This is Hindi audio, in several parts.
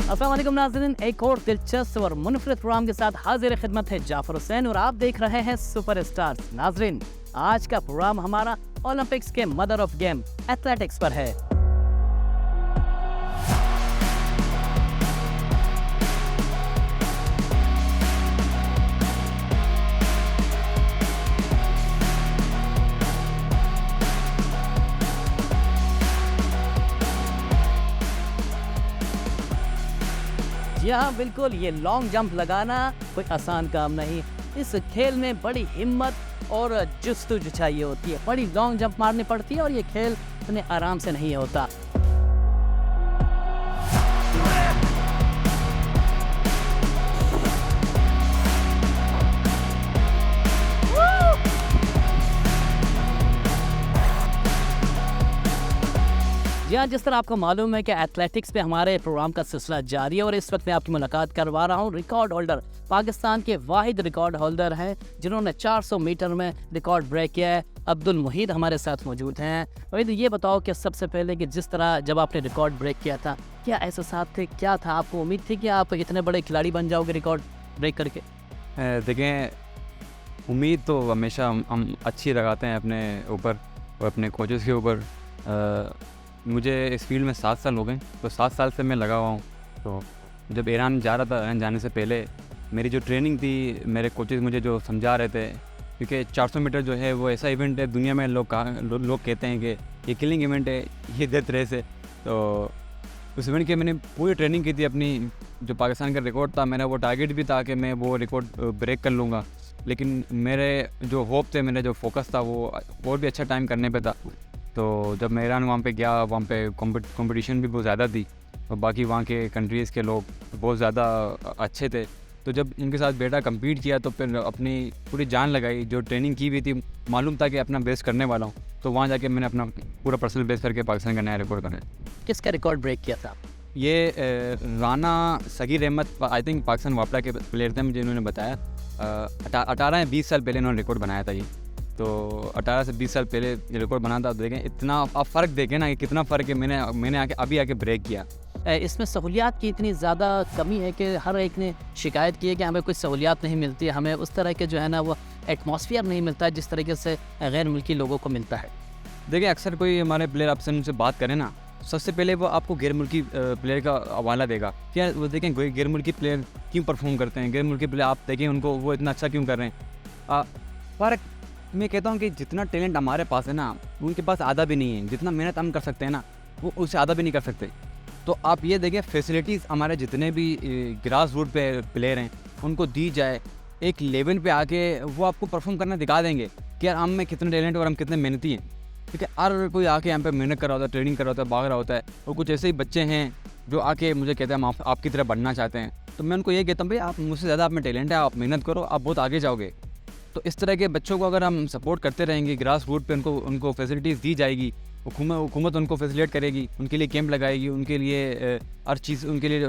अस्सलाम वालेकुम नाज़रीन, एक और दिलचस्प और मुनफरद प्रोग्राम के साथ हाजिर खिदमत है जाफर हुसैन और आप देख रहे हैं सुपर स्टार्स। नाज़रीन, आज का प्रोग्राम हमारा ओलंपिक्स के मदर ऑफ गेम एथलेटिक्स पर है। जी हाँ, बिल्कुल, ये लॉन्ग जंप लगाना कोई आसान काम नहीं। इस खेल में बड़ी हिम्मत और जुस्तुजू चाहिए होती है। बड़ी लॉन्ग जंप मारनी पड़ती है और ये खेल इतने आराम से नहीं होता। जी हाँ, जिस तरह आपको मालूम है कि एथलेटिक्स पे हमारे प्रोग्राम का सिलसिला जारी है और इस वक्त मैं आपकी मुलाकात करवा रहा हूँ रिकॉर्ड होल्डर, पाकिस्तान के वाहिद रिकॉर्ड होल्डर हैं जिन्होंने 400 मीटर में रिकॉर्ड ब्रेक किया है। अब्दुल मुहीद हमारे साथ मौजूद हैं। वहीद, ये बताओ कि सबसे पहले कि जिस तरह जब आपने रिकॉर्ड ब्रेक किया था, क्या एहसास थे, क्या था, आपको उम्मीद थी कि आप इतने बड़े खिलाड़ी बन जाओगे रिकॉर्ड ब्रेक करके? देखें, उम्मीद तो हमेशा हम अच्छी लगाते हैं अपने ऊपर और अपने कोचेस के ऊपर। मुझे इस फील्ड में 7 साल हो गए, तो 7 साल से मैं लगा हुआ हूँ। तो जब ईरान जा रहा था, ईरान जाने से पहले मेरी जो ट्रेनिंग थी, मेरे कोचेस मुझे जो समझा रहे थे, क्योंकि 400 मीटर जो है वो ऐसा इवेंट है, दुनिया में लोग कहते हैं कि ये किलिंग इवेंट है, ये डेथ रेस है। तो उस इवेंट की मैंने पूरी ट्रेनिंग की थी अपनी। जो पाकिस्तान का रिकॉर्ड था, मेरा वो टारगेट भी था कि मैं वो रिकॉर्ड ब्रेक कर लूँगा। लेकिन मेरे जो होप थे, मेरा जो फोकस था, वो और भी अच्छा टाइम करने पे था। तो जब मैं ईरान वहाँ पे गया, वहाँ पे कंपटीशन भी बहुत ज़्यादा थी और बाकी वहाँ के कंट्रीज़ के लोग बहुत ज़्यादा अच्छे थे। तो जब इनके साथ बेटा कम्पीट किया तो फिर अपनी पूरी जान लगाई। जो ट्रेनिंग की हुई थी, मालूम था कि अपना बेस्ट करने वाला हूँ, तो वहाँ जाके मैंने अपना पूरा पर्सनल बेस्ट करके पाकिस्तान का नया रिकॉर्ड करा। किसका रिकॉर्ड ब्रेक किया था? ये राना सगीर अहमद, आई थिंक पाकिस्तान वापड़ा के प्लेयर थे, मुझे इन्होंने बताया। 18 या 20 साल पहले इन्होंने रिकॉर्ड बनाया था ये। तो 18 से 20 साल पहले ये रिकॉर्ड बना था। देखें, इतना आप फ़र्क देखें ना कि कितना फ़र्क है। मैंने अभी आके ब्रेक किया। इसमें सहूलियात की इतनी ज़्यादा कमी है कि हर एक ने शिकायत की है कि हमें कोई सहूलियात नहीं मिलती है, हमें उस तरह के जो है ना वो एटमॉस्फेयर नहीं मिलता है जिस तरीके से गैर मुल्की लोगों को मिलता है। देखिए, अक्सर कोई हमारे प्लेयर आपसे उनसे बात करें ना, सबसे पहले वो आपको गैर मुल्की प्लेयर का हवाला देगा। क्या वो देखें गैर मुल्की प्लेयर क्यों परफॉर्म करते हैं, गैर मुल्की प्लेयर आप देखें उनको वो इतना अच्छा क्यों कर रहे हैं। फ़र्क मैं कहता हूँ कि जितना टैलेंट हमारे पास है ना, उनके पास आधा भी नहीं है। जितना मेहनत हम कर सकते हैं ना, वो उससे आधा भी नहीं कर सकते। तो आप ये देखें, फैसिलिटीज़ हमारे जितने भी ग्रास रूट पे प्लेयर हैं उनको दी जाए, एक लेवल पे आके वो आपको परफॉर्म करना दिखा देंगे कि यार हम में कितने टैलेंट और हम कितने मेहनती हैं। ठीक है, हर कोई आके यहाँ पे मेहनत कर रहा होता है, ट्रेनिंग कर रहा होता है, भाग रहा होता है। और कुछ ऐसे ही बच्चे हैं जो आके मुझे कहते हैं हम आपकी तरह बढ़ना चाहते हैं। तो मैं उनको ये कहता हूँ, भाई आप मुझसे ज़्यादा आप में टैलेंट है, आप मेहनत करो, आप बहुत आगे जाओगे। तो इस तरह के बच्चों को अगर हम सपोर्ट करते रहेंगे, ग्रास रूट पे उनको फैसिलिटीज़ दी जाएगी, हुकूमत उनको फैसिलिटेट करेगी, उनके लिए कैंप लगाएगी, उनके लिए हर चीज़ उनके लिए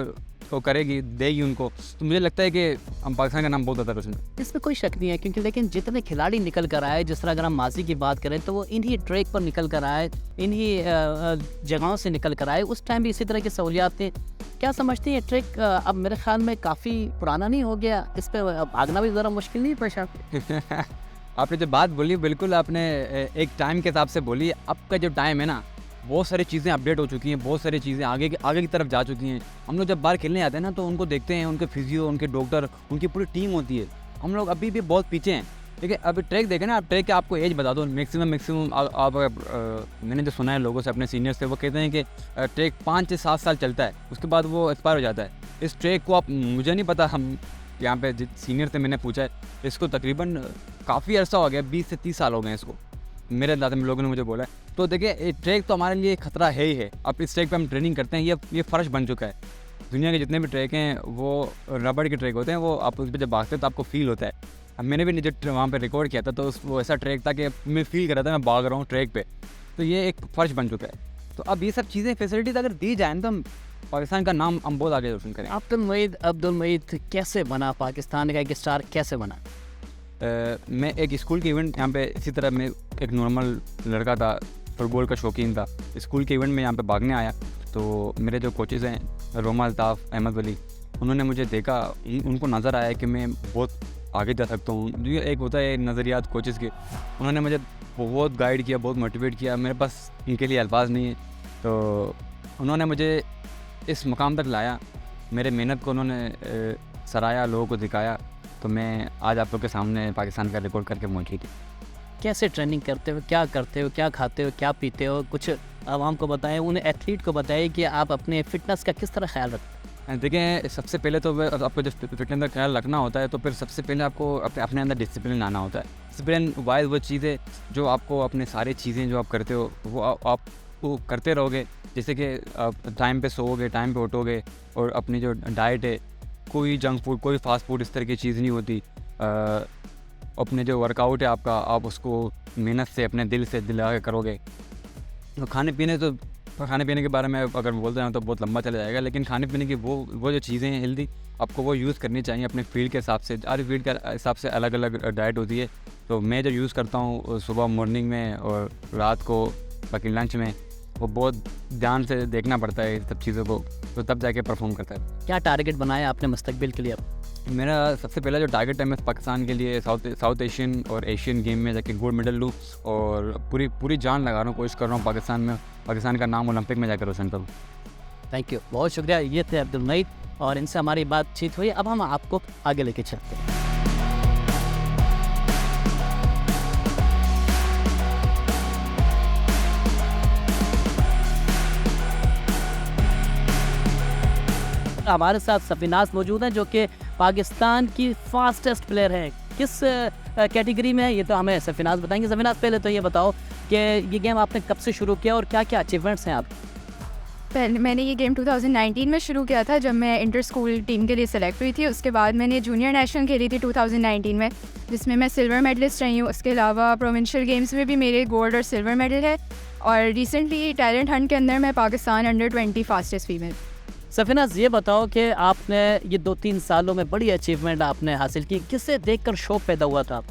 वो करेगी, देगी उनको, तो मुझे लगता है कि हम पाकिस्तान का नाम बहुत ज़्यादा रोशन है। इसमें कोई शक नहीं है, क्योंकि लेकिन जितने खिलाड़ी निकल कर आए, जिस तरह अगर हम माजी की बात करें तो वो इन्हीं ट्रैक पर निकल कर आए, इन्हीं जगहों से निकल कर आए। उस टाइम भी इसी तरह की सहूलियात थी। क्या समझते हैं, ट्रैक अब मेरे ख्याल में काफ़ी पुराना नहीं हो गया, इस पर भागना भी ज़रा मुश्किल नहीं पड़ता? आपने जो बात बोली, बिल्कुल आपने एक टाइम के हिसाब से बोली। अब का जो टाइम है ना, बहुत सारी चीज़ें अपडेट हो चुकी हैं, बहुत सारी चीज़ें आगे की तरफ जा चुकी हैं। हम लोग जब बाहर खेलने जाते हैं ना, तो उनको देखते हैं, उनके फिजियो, उनके डॉक्टर, उनकी पूरी टीम होती है। हम लोग अभी भी बहुत पीछे हैं। ठीक है, अभी ट्रैक देखें ना, आप ट्रैक के आपको एज बता दो, मैक्सिमम आप मैंने जो सुना है लोगों से, अपने सीनियर से, वो कहते हैं कि ट्रैक 5 से 7 साल चलता है, उसके बाद वो एक्सपायर हो जाता है। इस ट्रैक को आप, मुझे नहीं पता, हम यहाँ पे सीनियर से मैंने पूछा है, इसको तकरीबन काफ़ी अर्सा हो गया, 20 से 30 साल हो गए इसको, मेरे अंदाज़ में लोगों ने मुझे बोला है। तो देखिए, ट्रैक तो हमारे लिए खतरा है ही है। अब इस ट्रैक पे हम ट्रेनिंग करते हैं, ये फ़र्श बन चुका है। दुनिया के जितने भी ट्रैक हैं वो रबड़ के ट्रैक होते हैं, वो आप उस पर जब भागते हैं तो आपको फील होता है। अब मैंने भी जब वहाँ पे रिकॉर्ड किया था, तो वो ऐसा ट्रैक था कि मैं फील कर रहा था मैं भाग रहा हूँ ट्रैक पे। तो ये एक फ़र्श बन चुका है। तो अब ये सब चीज़ें, फैसिलिटीज़ अगर दी जाए तो हम पाकिस्तान का नाम हम बहुत आगे रोशन करें। अब्दुल मुहीद कैसे बना, पाकिस्तान का एक स्टार कैसे बना? मैं एक स्कूल के इवेंट, यहाँ पे इसी तरह मैं एक नॉर्मल लड़का था, फुटबॉल का शौकीन था। स्कूल के इवेंट में यहाँ पे भागने आया, तो मेरे जो कोचेज़ हैं रोमा अल्ताफ़, अहमद वली, उन्होंने मुझे देखा, उनको नज़र आया कि मैं बहुत आगे जा सकता हूँ। जो ये एक होता है नज़रियात कोचेज़ के, उन्होंने मुझे बहुत गाइड किया, बहुत मोटिवेट किया। मेरे पास इनके लिए अल्फाज नहीं है, तो उन्होंने मुझे इस मुकाम तक लाया। मेरे मेहनत को उन्होंने सराहा, लोगों को दिखाया, तो मैं आज आप लोग के सामने पाकिस्तान का रिकॉर्ड करके पहुँची थी। कैसे ट्रेनिंग करते हो, क्या करते हो, क्या खाते हो, क्या पीते हो, कुछ आवाम को बताएं, उन्हें एथलीट को बताएं कि आप अपने फ़िटनेस का किस तरह ख्याल रखते हैं। देखें, सबसे पहले तो आपको जब फिटनेस का ख्याल रखना होता है, तो फिर सबसे पहले आपको अपने अंदर डिसिप्लिन लाना होता है। डिसिप्लिन वाइज वो चीज़ें जो आपको अपने सारी चीज़ें जो आप करते हो वो आप वो करते रहोगे। जैसे कि आप टाइम पे सोओगे, टाइम पे उठोगे, और अपनी जो डाइट है, कोई जंक फूड, कोई फास्ट फूड इस तरह की चीज़ नहीं होती। अपने जो वर्कआउट है आपका, आप उसको मेहनत से, अपने दिल से दिला के करोगे। तो खाने पीने के बारे में अगर बोलते हैं तो बहुत लंबा चला जाएगा, लेकिन खाने पीने की वो जो चीज़ें हैं हेल्दी, आपको वो यूज़ करनी चाहिए अपने फील्ड के हिसाब से। हर फील्ड के हिसाब से अलग अलग डाइट होती है। तो मैं जो यूज़ करता हूँ सुबह मॉर्निंग में और रात को बाकी लंच में, वो बहुत ध्यान से देखना पड़ता है सब चीज़ों को, तो तब जाके परफॉर्म करता है। क्या टारगेट बनाया आपने मुस्तकबिल के लिए अब? मेरा सबसे पहला जो टारगेट है, मैं पाकिस्तान के लिए साउथ एशियन और एशियन गेम में जाके गोल्ड मेडल लूँ, और पूरी जान लगा रहा हूँ, कोशिश कर रहा हूँ पाकिस्तान का नाम ओलंपिक में जाकर रोशन करूँ। थैंक यू, बहुत शुक्रिया। ये थे अब्दुल मईद, और इनसे हमारी बातचीत हुई। अब हम आपको आगे लेके चलते हैं। हमारे साथ सफीनाज मौजूद हैं, जो कि पाकिस्तान की फास्टेस्ट प्लेयर है। किस कैटेगरी में है ये तो हमें सफीनाज बताएंगे। सफीनाज, पहले तो ये बताओ कि ये गेम आपने कब से शुरू किया और क्या क्या अचीवमेंट्स हैं आप? पहले मैंने ये गेम 2019 में शुरू किया था, जब मैं इंटर स्कूल टीम के लिए सेलेक्ट हुई थी। उसके बाद मैंने जूनियर नेशनल खेली थी 2019 में, जिसमें मैं सिल्वर मेडलिस्ट रही हूँ। उसके अलावा प्रोविंशियल गेम्स में भी मेरे गोल्ड और सिल्वर मेडल है, और रिसेंटली टैलेंट हंट के अंदर मैं Pakistan under 20 fastest female. Safinaz, ये बताओ कि आपने ये 2-3 सालों में बड़ी अचीवमेंट आपने हासिल की, किससे देखकर शौक पैदा हुआ था?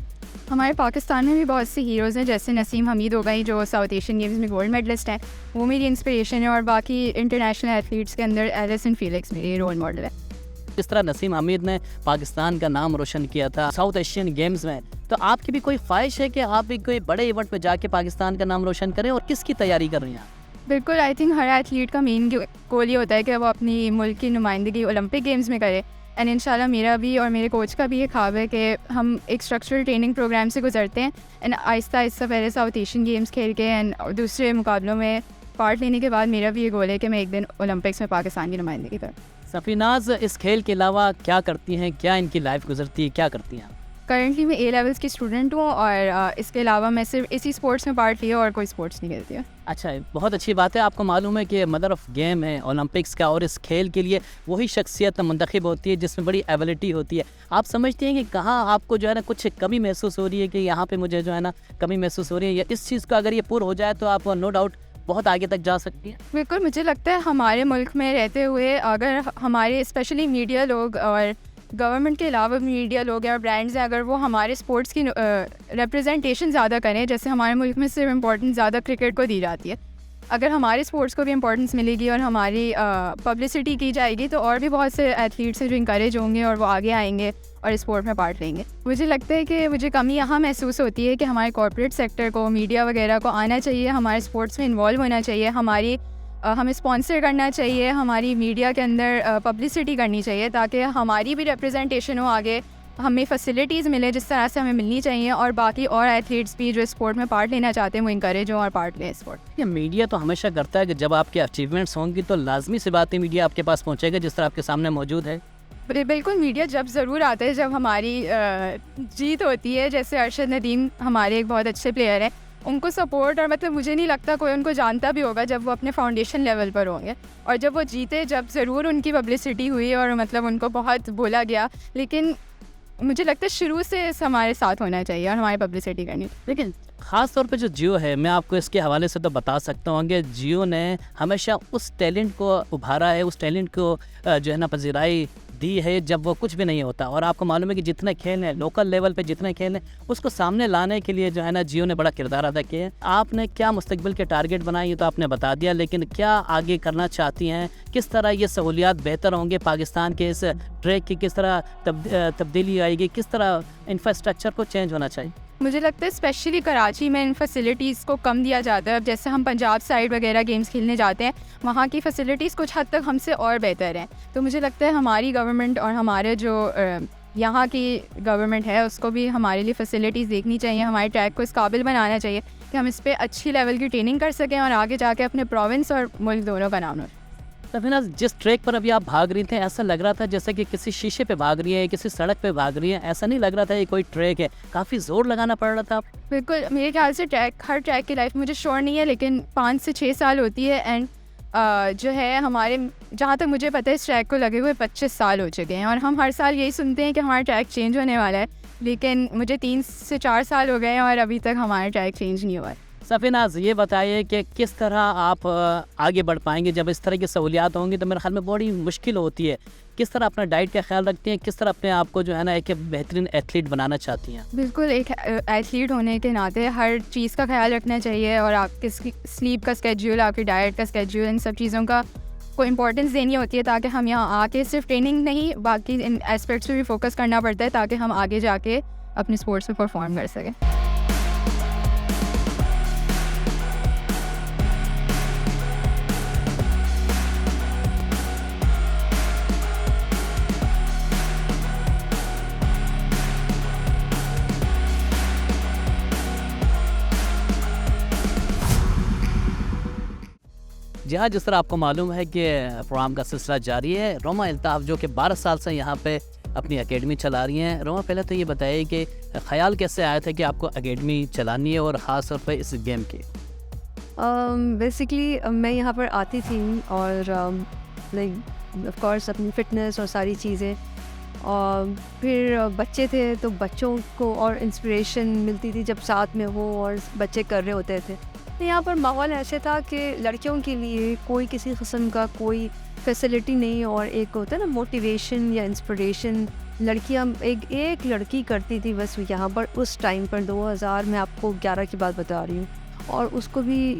हमारे पाकिस्तान में भी बहुत से हीरोज़ हैं, जैसे नसीम हमीद हो गई जो साउथ एशियन गेम्स में गोल्ड मेडलिस्ट हैं, वो मेरी इंस्पिरेशन है। और बाकी इंटरनेशनल एथलीट्स के अंदर एलिसन फेलिक्स मेरी रोल मॉडल है। जिस तरह नसीम हमीद ने पाकिस्तान का नाम रोशन किया था साउथ एशियन गेम्स में, तो आपकी भी कोई ख्वाहिश है कि आप भी कोई बड़े इवेंट में जाके पाकिस्तान का नाम रोशन करें, और किसकी तैयारी कर रही हैं? बिल्कुल, आई थिंक हर एथलीट का मेन गोल ये होता है कि वो अपनी मुल्क की नुमाइंदगी ओलंपिक गेम्स में करे। एंड इंशाल्लाह मेरा भी और मेरे कोच का भी ये ख्वाब है कि हम एक स्ट्रक्चरल ट्रेनिंग प्रोग्राम से गुजरते हैं, एंड आहिस्ता आहिस्ता पहले साउथ एशियन गेम्स खेल के एंड दूसरे मुकाबलों में पार्ट लेने के बाद मेरा भी ये गोल है कि मैं एक दिन ओलंपिक्स में पाकिस्तान की नुमाइंदगी करूँ। सफीनाज, इस खेल के अलावा क्या करती हैं, क्या इनकी लाइफ गुजरती है, क्या करती हैं? करंटली मैं ए लेवल्स की स्टूडेंट हूँ, और इसके अलावा मैं सिर्फ इसी स्पोर्ट्स में पार्ट लिया और कोई स्पोर्ट्स नहीं खेलती हूँ। अच्छा, बहुत अच्छी बात है। आपको मालूम है कि मदर ऑफ गेम है ओलंपिक्स का, और इस खेल के लिए वही शख्सियत मुंतखब होती है जिसमें बड़ी एबिलिटी होती है। आप समझते हैं कि कहाँ आपको जो है ना कुछ कमी महसूस हो रही है, कि यहाँ पे मुझे जो है ना कमी महसूस हो रही है, या इस चीज़ का अगर ये पूरा हो जाए तो आप नो डाउट बहुत आगे तक जा सकती हैं? बिल्कुल, मुझे लगता है हमारे मुल्क में रहते हुए अगर हमारे स्पेशली मीडिया लोग और गवर्नमेंट के अलावा मीडिया लोग या ब्रांड्स हैं, अगर वो हमारे स्पोर्ट्स की रिप्रेजेंटेशन ज़्यादा करें, जैसे हमारे मुल्क में सिर्फ इम्पोर्टेंस ज़्यादा क्रिकेट को दी जाती है, अगर हमारे स्पोर्ट्स को भी इम्पोर्टेंस मिलेगी और हमारी पब्लिसिटी की जाएगी, तो और भी बहुत से एथलीट्स हैं जो इंकरेज होंगे और वो आगे आएंगे और इस स्पोर्ट में पार्ट लेंगे। मुझे लगता है कि मुझे कमी यहाँ महसूस होती है कि हमारे कॉर्पोरेट सेक्टर को, मीडिया वगैरह को आना चाहिए, हमारे स्पोर्ट्स में इन्वॉल्व होना चाहिए, हमें स्पॉन्सर करना चाहिए, हमारी मीडिया के अंदर पब्लिसिटी करनी चाहिए, ताकि हमारी भी रिप्रेजेंटेशन हो आगे, हमें फैसिलिटीज़ मिले जिस तरह से हमें मिलनी चाहिए, और बाकी और एथलीट्स भी जो स्पोर्ट में पार्ट लेना चाहते हैं वो इंकरेज हों और पार्ट लें स्पोर्ट। ये मीडिया तो हमेशा करता है कि जब आपके अचीवमेंट्स होंगी तो लाजमी सी बात है मीडिया आपके पास पहुँचेगा, जिस तरह आपके सामने मौजूद है। बिल्कुल, मीडिया जब ज़रूर आता है जब हमारी जीत होती है। जैसे अरशद नदीम हमारे एक बहुत अच्छे प्लेयर हैं, उनको सपोर्ट, और मतलब मुझे नहीं लगता कोई उनको जानता भी होगा जब वो अपने फाउंडेशन लेवल पर होंगे, और जब वो जीते, जब ज़रूर उनकी पब्लिसिटी हुई और मतलब उनको बहुत बोला गया, लेकिन मुझे लगता है शुरू से हमारे साथ होना चाहिए और हमारी पब्लिसिटी करनी। लेकिन ख़ास तौर पे जो जियो है, मैं आपको इसके हवाले से तो बता सकता हूँ कि जियो ने हमेशा उस टैलेंट को उभारा है, उस टैलेंट को जो है ना पजीराई दी है जब वो कुछ भी नहीं होता, और आपको मालूम है कि जितने खेल हैं लोकल लेवल पे, जितने खेल हैं उसको सामने लाने के लिए जो है ना जियो ने बड़ा किरदार अदा किया है। आपने क्या मुस्तकबिल के टारगेट बनाए ये तो आपने बता दिया, लेकिन क्या आगे करना चाहती हैं? किस तरह ये सहूलियात बेहतर होंगे पाकिस्तान के इस ट्रैक की, किस तरह तब्दीली आएगी, किस तरह इंफ्रास्ट्रक्चर को चेंज होना चाहिए? मुझे लगता है स्पेशली कराची में इन फैसिलिटीज़ को कम दिया जाता है। अब जैसे हम पंजाब साइड वगैरह गेम्स खेलने जाते हैं, वहाँ की फैसिलिटीज़ कुछ हद तक हमसे और बेहतर हैं। तो मुझे लगता है हमारी गवर्नमेंट और हमारे जो यहाँ की गवर्नमेंट है उसको भी हमारे लिए फैसिलिटीज़ देखनी चाहिए, हमारे ट्रैक को इस काबिल बनाना चाहिए कि हम इस पर अच्छी लेवल की ट्रेनिंग कर सकें और आगे जाके अपने प्रोविंस और मुल्क दोनों का नाम रखें। सफीना, जिस ट्रैक पर अभी आप भाग रही थे ऐसा लग रहा था जैसे कि किसी शीशे पे भाग रही है, किसी सड़क पे भाग रही है, ऐसा नहीं लग रहा था ये कोई ट्रैक है, काफ़ी ज़ोर लगाना पड़ रहा था। बिल्कुल, मेरे ख्याल से हर ट्रैक की लाइफ मुझे श्योर नहीं है लेकिन 5 से 6 साल होती है। एंड जो है हमारे, जहाँ तक मुझे पता है इस ट्रैक को लगे हुए 25 साल हो चुके हैं और हम हर साल यही सुनते हैं कि हमारा ट्रैक चेंज होने वाला है, लेकिन मुझे 3 से 4 साल हो गए हैं और अभी तक हमारा ट्रैक चेंज नहीं हुआ है। सफीनाज, ये बताइए कि किस तरह आप आगे बढ़ पाएंगे जब इस तरह की सहूलियात होंगी? तो मेरे ख्याल में बड़ी मुश्किल होती है। किस तरह अपना डाइट का ख्याल रखती हैं, किस तरह अपने आप को जो है ना एक बेहतरीन एथलीट बनाना चाहती हैं? बिल्कुल, एक एथलीट होने के नाते हर चीज़ का ख्याल रखना चाहिए और आपके स्लीप का स्केड्यूल, आपकी डाइट का स्केड्यूल, इन सब चीज़ों का को इम्पोर्टेंस देनी होती है ताकि हम यहाँ आके सिर्फ ट्रेनिंग नहीं बाकी इन एस्पेक्ट्स पे भी फोकस करना पड़ता है ताकि हम आगे जाके अपने स्पोर्ट्स में परफॉर्म कर सकें। जी हाँ, जिस तरह आपको मालूम है कि प्रोग्राम का सिलसिला जारी है, रोमा अल्ताफ़ जो कि 12 साल से यहाँ पे अपनी एकेडमी चला रही हैं। रोमा, पहले तो ये बताइए कि ख़याल कैसे आया था कि आपको एकेडमी चलानी है और ख़ास तौर पे इस गेम की? बेसिकली मैं यहाँ पर आती थी और लाइक ऑफ कोर्स अपनी फ़िटनेस और सारी चीज़ें, और फिर बच्चे थे तो बच्चों को और इंस्पिरेशन मिलती थी जब साथ में हो और बच्चे कर रहे होते थे। तो यहाँ पर माहौल ऐसे था कि लड़कियों के लिए कोई किसी किस्म का कोई फैसिलिटी नहीं, और एक होता है ना मोटिवेशन या इंस्पिरेशन, लड़कियाँ एक लड़की करती थी बस यहाँ पर उस टाइम पर 2000 में आपको 11 की बात बता रही हूँ, और उसको भी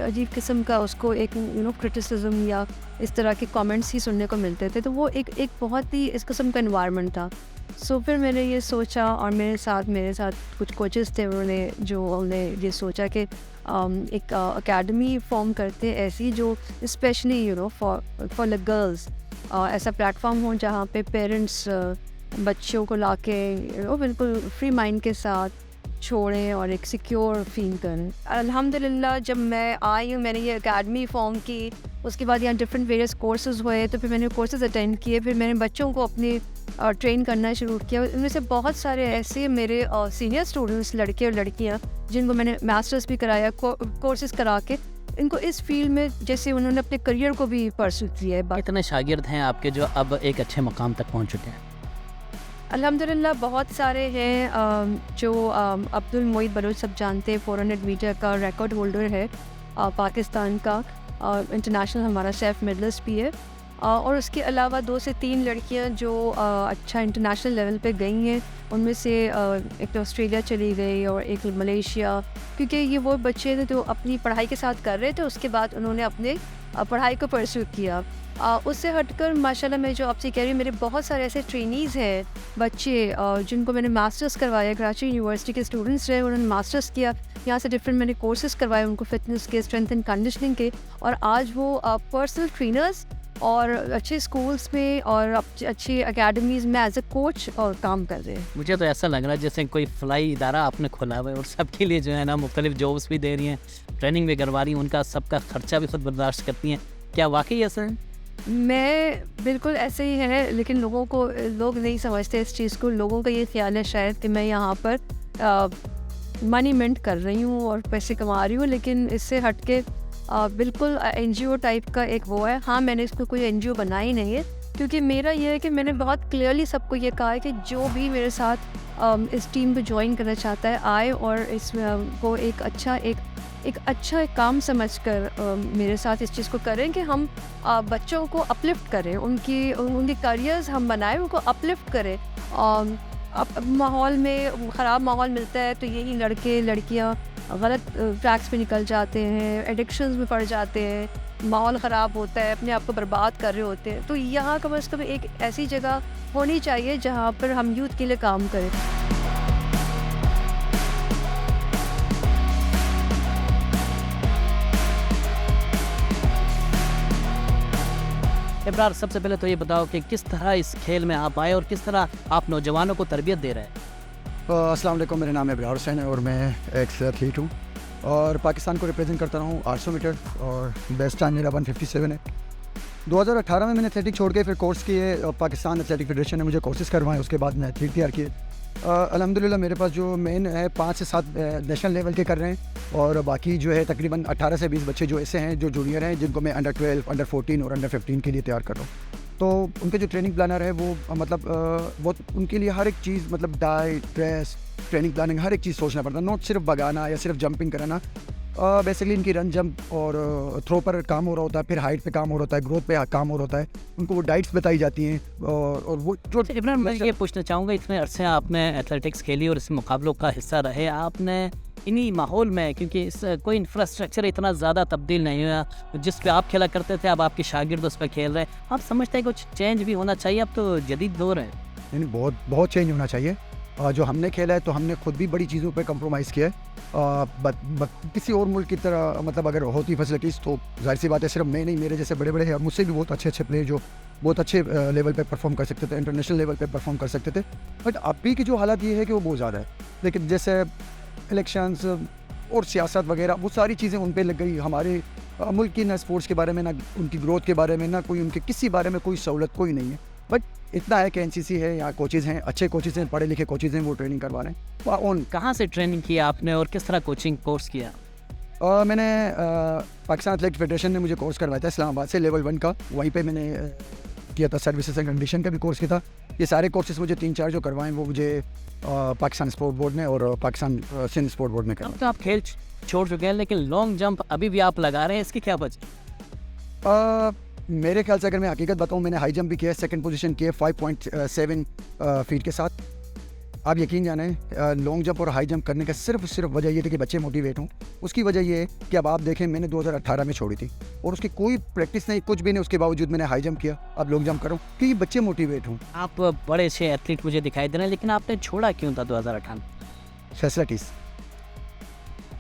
अजीब किस्म का उसको एक क्रिटिसिज्म या इस तरह के कमेंट्स ही सुनने को मिलते थे। तो वो एक बहुत ही इस किस्म का एनवायरनमेंट था। सो फिर मैंने ये सोचा, और मेरे साथ कुछ कोचेस थे, उन्होंने ये सोचा कि एक एकेडमी फॉर्म करते ऐसी जो स्पेशली फॉर द गर्ल्स, ऐसा प्लेटफॉर्म हो जहाँ पे पेरेंट्स बच्चों को लाके बिल्कुल फ्री माइंड के साथ छोड़ें और एक सिक्योर फील करें। अल्हम्दुलिल्लाह जब मैं आई हूँ, मैंने ये एकेडमी फॉर्म की, उसके बाद यहाँ डिफरेंट वेरियस कोर्सेज़ हुए, तो फिर मैंने कोर्सेज़ अटेंड किए, फिर मैंने बच्चों को अपने ट्रेन करना शुरू किया। उनमें से बहुत सारे ऐसे मेरे सीनियर स्टूडेंट्स, लड़के और लड़कियाँ, जिनको मैंने मास्टर्स भी कराया, कोर्सेज़ करा के इनको इस फील्ड में जैसे उन्होंने अपने करियर को भी परस्यू किया है। कितने शागिर्द हैं आपके जो अब एक अच्छे मकाम तक पहुँच चुके हैं? अल्हम्दुलिल्लाह बहुत सारे हैं। जो अब्दुल मोईद बलोच सब जानते हैं, 400 मीटर का रिकॉर्ड होल्डर है पाकिस्तान का, इंटरनेशनल हमारा सेल्फ मेडलिस्ट भी है। और उसके अलावा 2 से 3 लड़कियां जो अच्छा इंटरनेशनल लेवल पे गई हैं, उनमें से एक तो ऑस्ट्रेलिया चली गई और एक मलेशिया, क्योंकि ये वो बच्चे थे जो अपनी पढ़ाई के साथ कर रहे थे, उसके बाद उन्होंने अपने पढ़ाई को परस्यू किया। उससे हटकर माशाल्लाह मैं जो आपसे कह रही हूँ, मेरे बहुत सारे ऐसे ट्रेनीज़ हैं बच्चे जिनको मैंने मास्टर्स करवाया, कराची यूनिवर्सिटी के स्टूडेंट्स रहे, उन्होंने मास्टर्स किया, यहाँ से डिफरेंट मैंने कोर्सेज करवाए उनको, फिटनेस के, स्ट्रेंथ एंड कंडीशनिंग के, और आज वो पर्सनल ट्रेनर्स और अच्छे स्कूल्स में और अच्छी अकेडमीज़ में एज ए कोच और काम कर रहे हैं। मुझे तो ऐसा लग रहा है जैसे कोई फलाई इदारा आपने खोला हुआ है और सबके लिए जो है ना मुख्तलिफ जॉब्स भी दे रही हैं, ट्रेनिंग भी करवा रही हैं, उनका सबका खर्चा भी खुद बर्दाश्त करती हैं। क्या वाकई ऐसा है? मैं बिल्कुल ऐसे ही है, लेकिन लोग नहीं समझते इस चीज़ को। लोगों का ये ख्याल है शायद कि मैं यहाँ पर मनी मिंट कर रही हूँ और पैसे कमा रही हूँ, लेकिन इससे हट के बिल्कुल एनजीओ टाइप का एक वो है। हाँ, मैंने इसको कोई एनजीओ बनाई नहीं है, क्योंकि मेरा ये है कि मैंने बहुत क्लियरली सबको ये कहा है कि जो भी मेरे साथ इस टीम को ज्वाइन करना चाहता है आए और इसमें वो एक अच्छा एक अच्छा एक काम समझकर मेरे साथ इस चीज़ को करें कि हम बच्चों को अपलिफ्ट करें, उनके करियर्स हम बनाएं, उनको अपलिफ्ट करें। अब माहौल में ख़राब माहौल मिलता है तो यही लड़के लड़कियां गलत ट्रैक्स पे निकल जाते हैं, एडिक्शंस में पड़ जाते हैं, माहौल ख़राब होता है, अपने आप को बर्बाद कर रहे होते हैं। तो यहाँ कम से कम एक ऐसी जगह होनी चाहिए जहाँ पर हम यूथ के लिए काम करें। इब्रार, सबसे पहले तो ये बताओ कि किस तरह इस खेल में आप आए और किस तरह आप नौजवानों को तरबियत दे रहे हैं। अस्सलाम वालेकुम, मेरा नाम है इब्रार हुसैन है और मैं एक्स एथलीट हूँ और पाकिस्तान को रिप्रेजेंट करता रहा हूँ 800 मीटर और बेस्ट टाइम मेरा 157 है। 2018 में मैंने एथलेटिक छोड़ के फिर कोर्स किए और पाकिस्तान एथलेटिक फेडरेशन ने मुझे कोर्सेज़ करवाए, उसके बाद मैं एथलीट तैयार किए। अल्हम्दुलिल्लाह मेरे पास जो मेन है 5 से 7 नेशनल लेवल के कर रहे हैं और बाकी जो है तकरीबन 18 से 20 बच्चे जो ऐसे हैं जो जूनियर हैं जिनको मैं अंडर 12, अंडर 14 और अंडर 15 के लिए तैयार कर रहा हूँ। तो उनके जो ट्रेनिंग प्लानर है वो मतलब वो उनके लिए हर एक चीज़ मतलब डाइट, ड्रेस, ट्रेनिंग प्लानिंग हर एक चीज़ सोचना पड़ता है, नॉट सिर्फ भगाना या सिर्फ जंपिंग कराना। बेसिकली इनकी रन जंप और थ्रो पर काम हो रहा होता है, फिर हाइट पे काम हो रहा होता है, ग्रोथ पे काम हो रहा होता है, उनको वो डाइट्स बताई जाती हैं और वो जो इब्राहिम, मैं ये पूछना चाहूँगा, इतने अरसे आपने एथलेटिक्स खेली और इस मुकाबलों का हिस्सा रहे, आपने इन्हीं माहौल में, क्योंकि इस कोई इंफ्रास्ट्रक्चर इतना ज़्यादा तब्दील नहीं हुआ, जिस पे आप खेला करते थे अब आपके शागिर्द उस पर खेल रहे हैं, आप समझते हैं कुछ चेंज भी होना चाहिए? अब तो जदीद दौर है। नहीं, बहुत चेंज होना चाहिए। जो हमने खेला है तो हमने खुद भी बड़ी चीज़ों पे कंप्रोमाइज़ किया है। किसी और मुल्क की तरह मतलब अगर होती फैसिलिटीज़ तो जाहिर सी बात है, सिर्फ मैं नहीं, मेरे जैसे बड़े बड़े हैं और मुझसे भी बहुत अच्छे प्लेयर जो बहुत अच्छे लेवल पे परफॉर्म कर सकते थे, इंटरनेशनल लेवल पे परफॉर्म कर सकते थे। बट अभी की जो हालात ये है कि वो बहुत ज़्यादा है, लेकिन जैसे इलेक्शंस और सियासत वगैरह वो सारी चीज़ें उन पर लग गई। हमारे मुल्क की ना स्पोर्ट्स के बारे में, ना उनकी ग्रोथ के बारे में, ना कोई उनके किसी बारे में कोई सहूलत कोई नहीं है। बट इतना है कि NCC है, यहाँ कोचेज़ हैं, अच्छे कोचेज़ हैं, पढ़े लिखे कोचेज़ हैं, वो ट्रेनिंग करवा रहे हैं। कहाँ से ट्रेनिंग किया आपने और किस तरह कोचिंग कोर्स किया? मैंने पाकिस्तान एथलेटिक फेडरेशन ने मुझे कोर्स करवाया था इस्लामाबाद से, लेवल 1 का, वहीं पे मैंने किया था। सर्विसेज एंड कंडीशन का भी कोर्स किया था। ये सारे कोर्सेज मुझे 3-4 जो करवाएं वो मुझे पाकिस्तान स्पोर्ट बोर्ड ने और पाकिस्तान सिंध स्पोर्ट बोर्ड ने अब करवाया। तो आप खेल छोड़ चुके हैं, लेकिन लॉन्ग जंप अभी भी आप लगा रहे हैं, इसकी क्या वजह? मेरे ख्याल से अगर मैं हकीकत बताऊं, मैंने हाई जंप भी किया है, सेकंड पोजीशन की है 5.7 फीट के साथ। आप यकीन जाने लॉन्ग जंप और हाई जंप करने का सिर्फ वजह ये थी कि बच्चे मोटिवेट हों। उसकी वजह ये है कि अब आप देखें, मैंने 2018 में छोड़ी थी और उसकी कोई प्रैक्टिस नहीं, कुछ भी नहीं, उसके बावजूद मैंने हाई जंप किया, अब लॉन्ग जंप करूँ कि बच्चे मोटिवेट हों। आप बड़े अच्छे एथलीट मुझे दिखाई दे रहे हैं, लेकिन आपने छोड़ा क्यों था 2018? फैसिलिटीज़,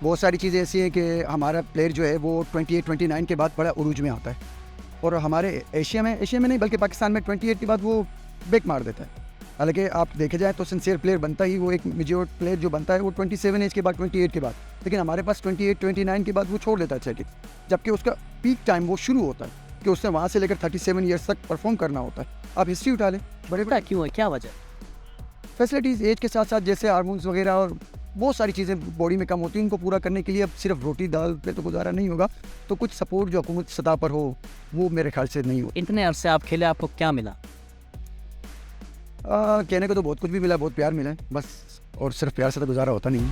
बहुत सारी चीज़ें ऐसी हैं कि हमारा प्लेयर जो है वो 28-29 के बाद बड़ा उरूज में आता है और हमारे एशिया में नहीं बल्कि पाकिस्तान में 28 के बाद वो ब्रेक मार देता है। हालांकि आप देखे जाए तो सिंसियर प्लेयर बनता ही, वो एक मेच्योर प्लेयर जो बनता है वो 27 एज के बाद, 28 के बाद, लेकिन हमारे पास 28-29 के बाद वो छोड़ देता है एथलेटिक्स, जबकि उसका पीक टाइम वो शुरू होता है कि उसने वहाँ से लेकर 37 ईयर्स तक परफॉर्म करना होता है। आप हिस्ट्री उठा लें, बड़े क्यों है, क्या वजह? फैसिलिटीज़ एज के साथ साथ जैसे हार्मोन्स वगैरह और बहुत सारी चीज़ें बॉडी में कम होती हैं, उनको पूरा करने के लिए अब सिर्फ रोटी दाल पे तो गुजारा नहीं होगा, तो कुछ सपोर्ट जो हुकूमत सतह पर हो वो मेरे ख्याल से नहीं हो। इतने अरसे आप खेले, आपको क्या मिला? कहने को तो बहुत कुछ भी मिला, बहुत प्यार मिला है बस, और सिर्फ प्यार से तो गुजारा होता नहीं।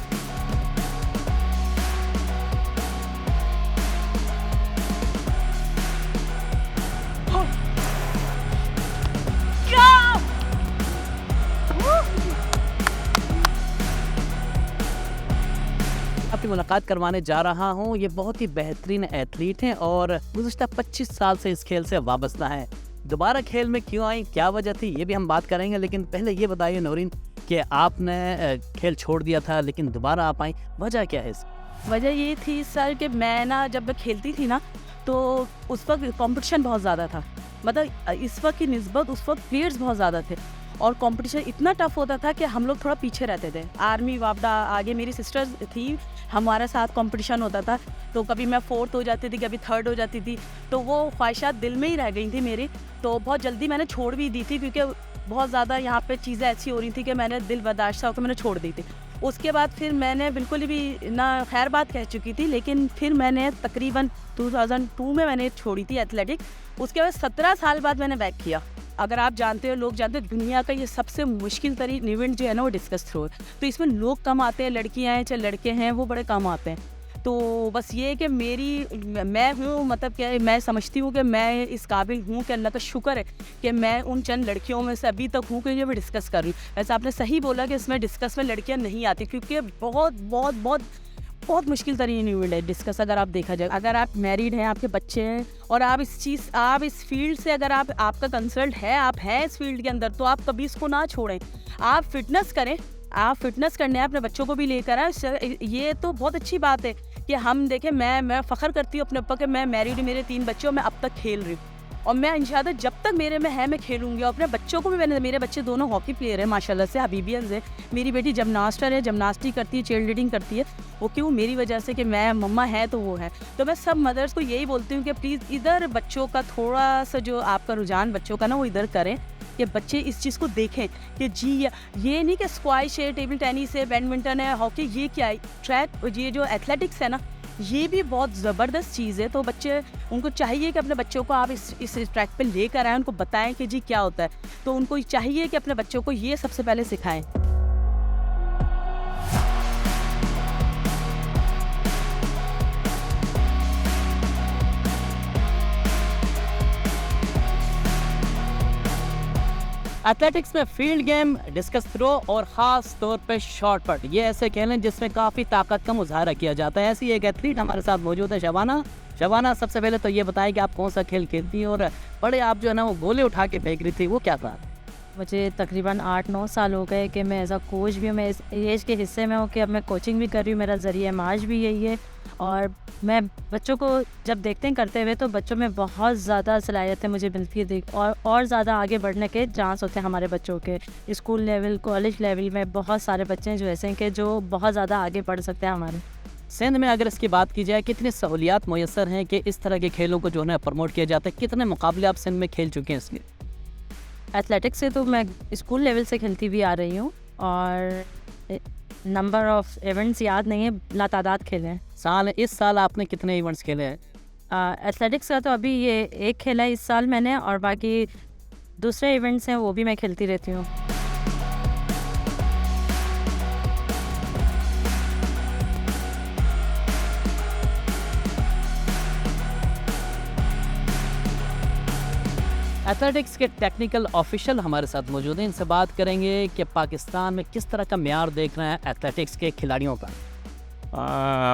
आपकी मुलाकात करवाने जा रहा हूँ, ये बहुत ही बेहतरीन एथलीट हैं और गुज़श्ता 25 साल से इस खेल से वाबस्ता हैं। दोबारा खेल में क्यों आई, क्या वजह थी, ये भी हम बात करेंगे, लेकिन पहले ये बताइए नौरीन कि आपने खेल छोड़ दिया था लेकिन दोबारा आप आई, वजह क्या है इसकी? वजह ये थी सर कि मैं ना जब मैं खेलती थी ना तो उस वक्त कंपटीशन बहुत ज़्यादा था, मतलब इस वक्त की निस्बत उस वक्त प्लेयर्स बहुत ज़्यादा थे और कंपटीशन इतना टफ होता था कि हम लोग थोड़ा पीछे रहते थे। आर्मी वापडा आगे मेरी सिस्टर्स थी, हमारे साथ कंपटीशन होता था, तो कभी मैं 4th हो जाती थी, कभी 3rd हो जाती थी, तो वो ख्वाहिशात दिल में ही रह गई थी मेरी। तो बहुत जल्दी मैंने छोड़ भी दी थी क्योंकि बहुत ज़्यादा यहाँ पे चीज़ें ऐसी हो रही थी कि मैंने दिल बर्दाश्त होकर मैंने छोड़ दी थी। उसके बाद फिर मैंने बिल्कुल भी ना खैर बात कह चुकी थी, लेकिन फिर मैंने तकरीबन 2002 में मैंने छोड़ी थी एथलेटिक। उसके बाद 17 साल बाद मैंने बैक किया। अगर आप जानते हो, लोग जानते हो, दुनिया का ये सबसे मुश्किल तरीन इवेंट जो है ना वो डिस्कस थ्रो है, तो इसमें लोग कम आते हैं, लड़कियाँ हैं चाहे लड़के हैं वो बड़े कम आते हैं। तो बस ये है कि मैं हूँ, मतलब क्या है, मैं समझती हूँ कि मैं इस काबिल हूँ कि अल्लाह का शुक्र है कि मैं उन चंद लड़कियों में से अभी तक हूँ कि जो मैं डिस्कस कर रही हूँ। वैसे आपने सही बोला कि इसमें डिस्कस में लड़कियाँ नहीं आती, क्योंकि बहुत बहुत बहुत बहुत मुश्किल तरीन फील्ड है डिस्कस। अगर आप देखा जाए, अगर आप मैरिड हैं, आपके बच्चे हैं और आप इस फील्ड से अगर आपका कंसल्ट है, आप हैं इस फील्ड के अंदर, तो आप कभी इसको ना छोड़ें। आप फिटनेस करें, आप फिटनेस करने हैं, अपने बच्चों को भी लेकर आए। ये तो बहुत अच्छी बात है कि हम देखें, मैं फ़ख्र करती हूँ अपने ऊपर कि मैं मैरिड, मेरे 3 बच्चे और मैं अब तक खेल रही हूँ, और मैं इंशाल्लाह जब तक मेरे में है मैं खेलूँगी। और अपने बच्चों को भी मेरे बच्चे दोनों हॉकी प्लेयर हैं माशाल्लाह से, हबीबियंस है। मेरी बेटी जिमनास्टर है, जिमनास्टिक करती है, चीयर लीडिंग करती है। वो क्यों? मेरी वजह से कि मैं मम्मा है तो वो है। तो मैं सब मदर्स को यही बोलती हूँ कि प्लीज़ इधर बच्चों का थोड़ा सा जो आपका रुझान बच्चों का ना, वो इधर करें कि बच्चे इस चीज़ को देखें कि जी ये नहीं कि स्क्वाश है, टेबल टेनिस है, बैडमिंटन है, हॉकी, ये क्या है, ट्रैक, ये जो एथलेटिक्स है ना, ये भी बहुत ज़बरदस्त चीज़ है। तो बच्चे, उनको चाहिए कि अपने बच्चों को आप इस ट्रैक पे लेकर आएँ, उनको बताएं कि जी क्या होता है। तो उनको चाहिए कि अपने बच्चों को ये सबसे पहले सिखाएं। एथलेटिक्स में फील्ड गेम, डिस्कस थ्रो और ख़ास तौर पे शॉट पट, ये ऐसे खेल हैं जिसमें काफ़ी ताकत का मुजाहरा किया जाता है। ऐसी एक एथलीट हमारे साथ मौजूद है, शबाना। सबसे पहले तो ये बताएं कि आप कौन सा खेल खेलती हैं, और बड़े आप जो है ना वो गोले उठा के फेंक रही थी, वो क्या था? मुझे तकरीबन 8-9 साल हो गए कि मैं एज अ कोच भी हूँ, मैं इस एज के हिस्से में हूँ कि अब मैं कोचिंग भी कर रही हूँ। मेरा ज़रिया माश भी यही है, और मैं बच्चों को जब देखते हैं करते हुए तो बच्चों में बहुत ज़्यादा सलाहियतें मुझे मिलती है और ज़्यादा आगे बढ़ने के चांस होते हैं हमारे बच्चों के। स्कूल लेवल, कॉलेज लेवल में बहुत सारे बच्चे हैं जो ऐसे हैं कि जो बहुत ज़्यादा आगे बढ़ सकते हैं हमारे। सिंध में अगर इसकी बात की जाए, कितनी सहूलियात मैसर हैं कि इस तरह के खेलों को जो है प्रमोट किया जाता है? कितने मुकाबले आप सिंध में खेल चुके हैं इसके? एथलेटिक्स से तो मैं स्कूल लेवल से खेलती भी आ रही हूँ, और नंबर ऑफ इवेंट्स याद नहीं है, लातादाद खेले हैं। इस साल आपने कितने इवेंट्स खेले हैं? एथलेटिक्स का तो अभी ये एक खेला है इस साल मैंने, और बाकी दूसरे इवेंट्स हैं वो भी मैं खेलती रहती हूँ। एथलेटिक्स के टेक्निकल ऑफिशियल हमारे साथ मौजूद हैं, इनसे बात करेंगे कि पाकिस्तान में किस तरह का मेयार देख रहे हैं एथलेटिक्स के खिलाड़ियों का।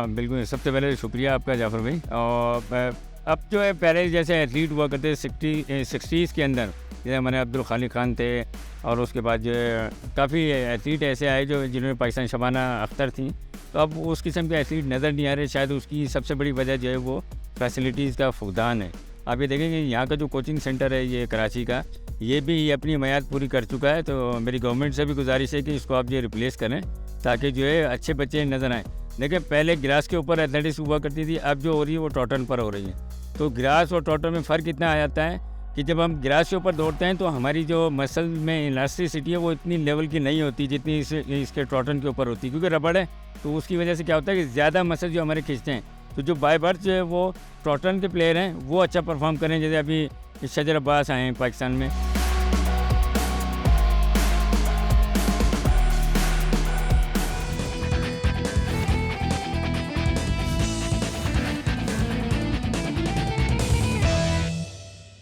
बिल्कुल, सबसे पहले शुक्रिया आपका जाफ़र भाई। और अब जो है पहले जैसे एथलीट हुआ करते 60s के अंदर, जैसे हमारे अब्दुल खालिक खान थे, और उसके बाद जो है काफ़ी एथलीट ऐसे आए जो जिन्होंने पाकिस्तान, शबाना अख्तर थी। तो अब उस किस्म के एथलीट नज़र नहीं आ रहे। शायद उसकी सबसे बड़ी वजह जो है वो फैसिलिटीज़ का फुकदान है। आप ये देखेंगे यहाँ का जो कोचिंग सेंटर है ये कराची का, ये भी अपनी मियाद पूरी कर चुका है। तो मेरी गवर्नमेंट से भी गुजारिश है कि इसको आप ये रिप्लेस करें ताकि जो है अच्छे बच्चे नज़र आएँ। देखिए, पहले ग्रास के ऊपर एथलेटिक्स हुआ करती थी, अब जो हो रही है वो टॉटन पर हो रही है। तो ग्रास और टॉटन में फ़र्क इतना आ जाता है कि जब हम ग्रास के ऊपर दौड़ते हैं तो हमारी जो मसल में इलास्टिसिटी है वो इतनी लेवल की नहीं होती जितनी इसके टॉटन के ऊपर होती है, क्योंकि रबड़ है। तो उसकी वजह से क्या होता है कि ज़्यादा मसल जो हमारे खींचते हैं। तो जो बाय बर्थ जो है वो टॉटन के प्लेयर हैं वो अच्छा परफॉर्म करें। जैसे अभी शजर अब्बास आए हैं पाकिस्तान में,